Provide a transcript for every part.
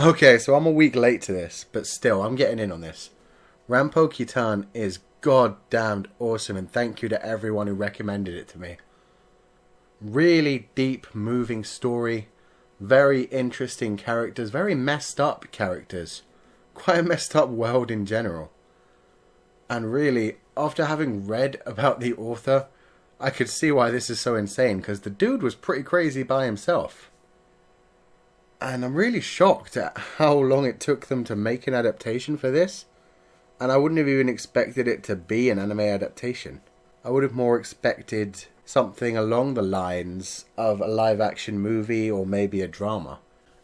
Okay, so I'm a week late to this, but still, I'm getting in on this. Ranpo Kitan is goddamned awesome, and thank you to everyone who recommended it to me. Really deep, moving story. Very interesting characters. Very messed up characters. Quite a messed up world in general. And really, after having read about the author, I could see why this is so insane, because the dude was pretty crazy by himself. And I'm really shocked at how long it took them to make an adaptation for this. And I wouldn't have even expected it to be an anime adaptation. I would have more expected something along the lines of a live-action movie or maybe a drama.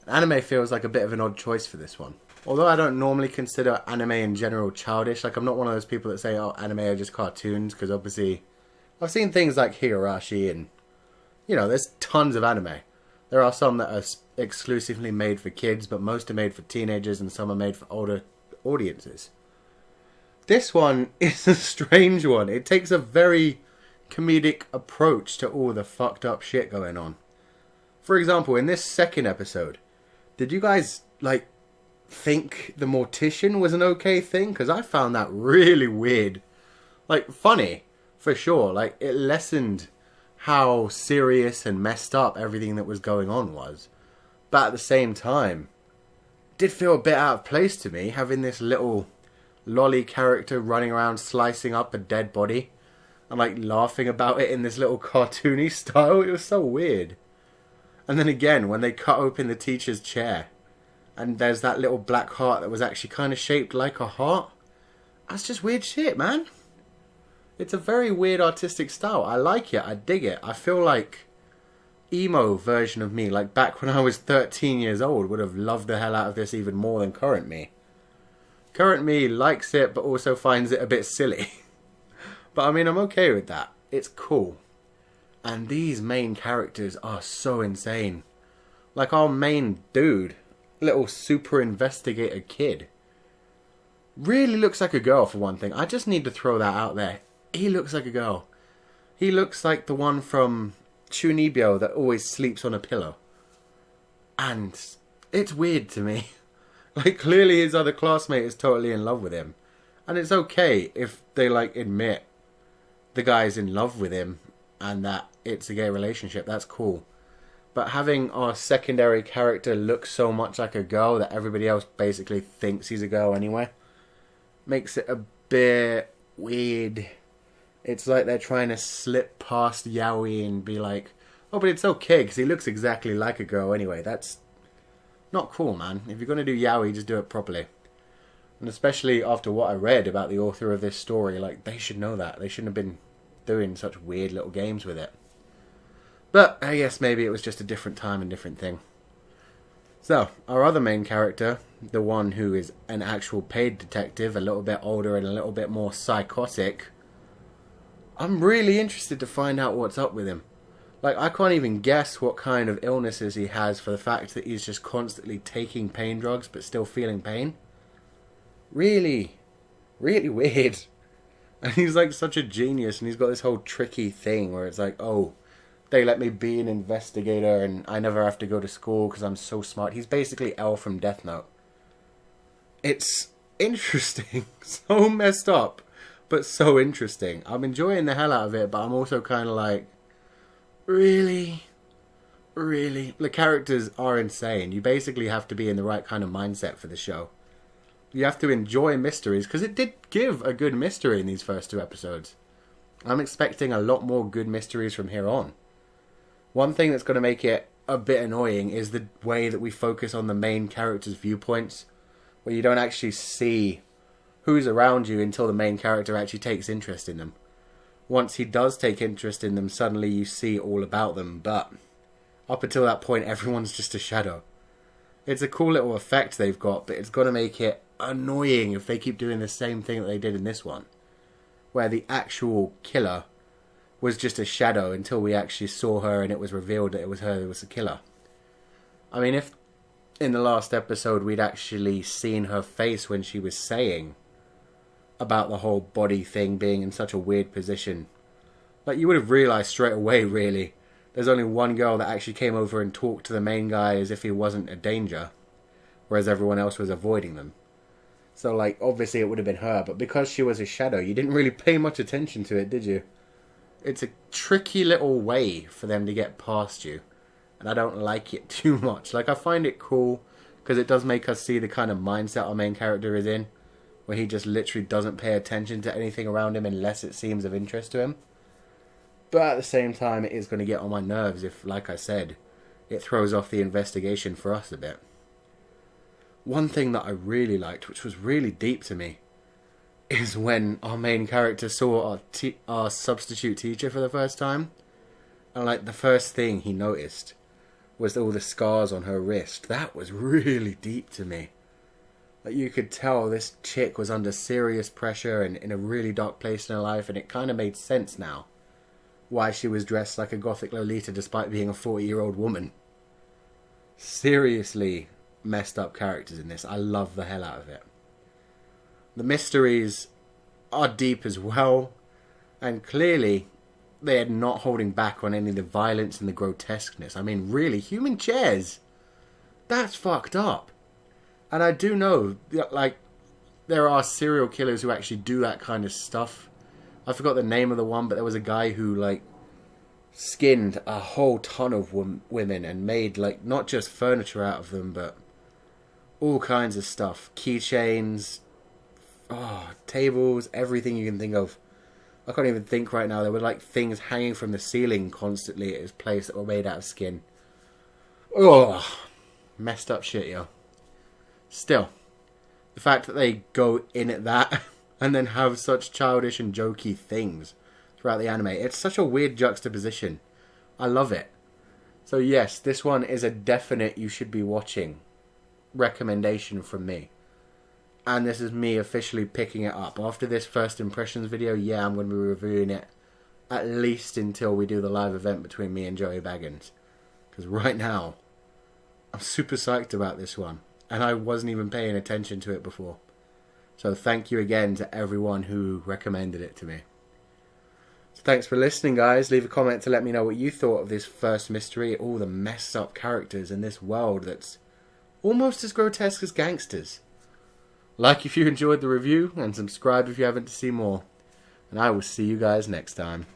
Anime feels like a bit of an odd choice for this one. Although I don't normally consider anime in general childish. Like, I'm not one of those people that say, oh, anime are just cartoons. Because obviously, I've seen things like Higurashi and, you know, there's tons of anime. There are some that are exclusively made for kids, but most are made for teenagers and some are made for older audiences. This one is a strange one. It takes a very comedic approach to all the fucked up shit going on. For example, in this second episode, did you guys, like, think the mortician was an okay thing? Because I found that really weird. Like, funny, for sure. Like, it lessened how serious and messed up everything that was going on was. But at the same time, it did feel a bit out of place to me, having this little lolly character running around slicing up a dead body and like laughing about it in this little cartoony style. It was so weird. And then again, when they cut open the teacher's chair and there's that little black heart that was actually kind of shaped like a heart, that's just weird shit, man. It's a very weird artistic style. I like it. I dig it. I feel like emo version of me, like back when I was 13 years old, would have loved the hell out of this even more than current me. Current me likes it, but also finds it a bit silly. But I mean, I'm okay with that. It's cool. And these main characters are so insane. Like our main dude, little super investigator kid, really looks like a girl for one thing. I just need to throw that out there. He looks like a girl. He looks like the one from Chunibyo that always sleeps on a pillow. And it's weird to me. Like, clearly his other classmate is totally in love with him. And it's okay if they, like, admit the guy's in love with him and that it's a gay relationship. That's cool. But having our secondary character look so much like a girl that everybody else basically thinks he's a girl anyway makes it a bit weird. It's like they're trying to slip past yaoi and be like, oh, but it's okay because he looks exactly like a girl anyway. That's not cool, man. If you're going to do yaoi, just do it properly. And especially after what I read about the author of this story, like, they should know that. They shouldn't have been doing such weird little games with it. But I guess maybe it was just a different time and different thing. So, our other main character, the one who is an actual paid detective, a little bit older and a little bit more psychotic, I'm really interested to find out what's up with him. Like, I can't even guess what kind of illnesses he has for the fact that he's just constantly taking pain drugs but still feeling pain. Really, really weird. And he's like such a genius, and he's got this whole tricky thing where it's like, oh, they let me be an investigator and I never have to go to school because I'm so smart. He's basically L from Death Note. It's interesting. So messed up, but so interesting. I'm enjoying the hell out of it, but I'm also kind of like, really? Really? The characters are insane. You basically have to be in the right kind of mindset for the show. You have to enjoy mysteries, because it did give a good mystery in these first 2 episodes. I'm expecting a lot more good mysteries from here on. One thing that's going to make it a bit annoying is the way that we focus on the main character's viewpoints, where you don't actually see who's around you until the main character actually takes interest in them. Once he does take interest in them, suddenly you see all about them, but up until that point, everyone's just a shadow. It's a cool little effect they've got, but it's going to make it annoying if they keep doing the same thing that they did in this one, where the actual killer was just a shadow until we actually saw her and it was revealed that it was her who was the killer. I mean, if in the last episode we'd actually seen her face when she was saying about the whole body thing being in such a weird position, like, you would have realised straight away, really. There's only one girl that actually came over and talked to the main guy as if he wasn't a danger. whereas everyone else was avoiding them. So, like, obviously it would have been her, but because she was a shadow, you didn't really pay much attention to it, did you? It's a tricky little way for them to get past you, and I don't like it too much. Like, I find it cool, because it does make us see the kind of mindset our main character is in, where he just literally doesn't pay attention to anything around him unless it seems of interest to him. But at the same time, it is going to get on my nerves if, like I said, it throws off the investigation for us a bit. One thing that I really liked, which was really deep to me, is when our main character saw our substitute teacher for the first time. And like the first thing he noticed was all the scars on her wrist. That was really deep to me. Like, you could tell this chick was under serious pressure and in a really dark place in her life, and it kind of made sense now why she was dressed like a gothic Lolita despite being a 40-year-old woman. Seriously messed up characters in this. I love the hell out of it. The mysteries are deep as well, and clearly they are not holding back on any of the violence and the grotesqueness. I mean, really, human chairs, that's fucked up. And I do know, like, there are serial killers who actually do that kind of stuff. I forgot the name of the one, but there was a guy who, like, skinned a whole ton of women and made, like, not just furniture out of them, but all kinds of stuff. Keychains, tables, everything you can think of. I can't even think right now. There were, like, things hanging from the ceiling constantly at his place that were made out of skin. Oh, messed up shit, yo. Still, the fact that they go in at that and then have such childish and jokey things throughout the anime, it's such a weird juxtaposition. I love it. So yes, this one is a definite you should be watching recommendation from me. And this is me officially picking it up. After this first impressions video, yeah, I'm going to be reviewing it at least until we do the live event between me and Joey Baggins. Because right now, I'm super psyched about this one. And I wasn't even paying attention to it before. So thank you again to everyone who recommended it to me. So thanks for listening, guys. Leave a comment to let me know what you thought of this first mystery. All the messed up characters in this world that's almost as grotesque as gangsters. Like if you enjoyed the review, and subscribe if you haven't to see more. And I will see you guys next time.